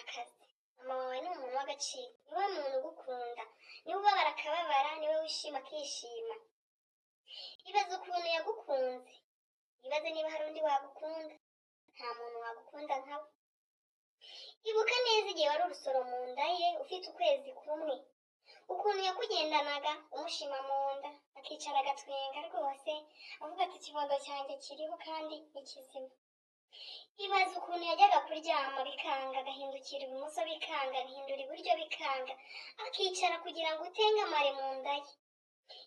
akazi. Mama wawe ni umuntu w'agaciro, niwe muntu ugukunda, niwe ubabara akababara, niwe wishima akishima. Ibaze ukuntu yagukunze, ibaze niba hari undi wagukunda. Nta muntu wagukunda nkawe. Ibuka neza igihe wari urusoro mu nda ye ufite ukwezi kumwe, ukuntu yakugendanaga umushima mu nda, akicara agatwenga rwose avuga ati ikibondo cyanjye kiriho kandi ni kizima. Ibaze ukuntu yajyaga kuryama bikanga, agahindukira ibumoso bikanga, agahindura iburyo bikanga, akicara kugira ngo utengamare mu nda ye.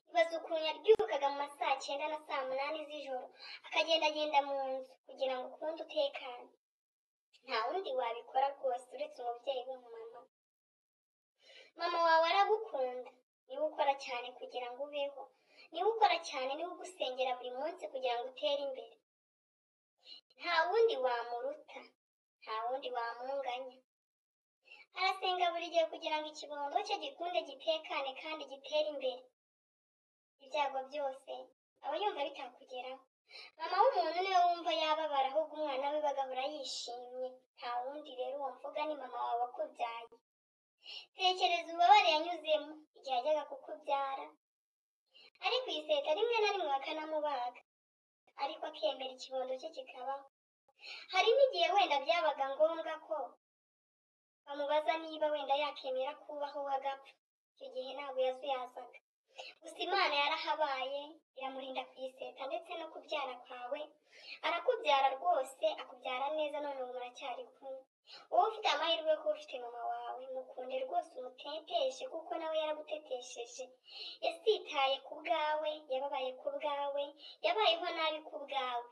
Ibaze ukuntu yabyukaga mu ma saa 9 na saa 8 z'ijoro akagendagenda mu nzu kugira ngo ukunde utekane. Nta wundi wabikora rwose uretse umubyeyi w'umumama. Mama wawe aragukunda, niwe ukora cyane kugira ngo ubeho, niwe ukora cyane, niwe ugusengera buri munsi kugira ngo utere imbere. Nta wundi wamuruta, nta wundi wamunganya. Arasenga buri gihe kugira ngo ikibondo cye gikunde gitekane kandi gitere imbere. Ibyago byose aba yumva bitakugeraho. Mama w'umuntu niwe wumva yababara, ahubwo umwana we bagahora yishimye. Nta wundi rero uwo mvuga ni mama wawe wakubyaye. Tekereza ububabare yanyuzemo igihe yajyaga kukubyara, ari ku iseta rimwe na rimwe bakanamubaga, ariko akemera ikibondo cye kikabaho. Hari n'igihe wenda byabaga ngombwa ko bamubaza niba wenda yakemera kubaho we agapfa. Icyo gihe ntabwo yazuyazaga. Gusa Imana yarahabaye iramurinda ku iseta ndetse no kubyara kwawe. Arakubyara rwose, akubyara neza, none ubu muracyari kumwe. Wowe ufite amahirwe yo kuba ufite mama wawe, mukunde rwose umuteteshe kuko nawe yaragutetesheje. Yasitaye ku bwawe, yababaye ku bwawe, yabayeho nabi ku bwawe.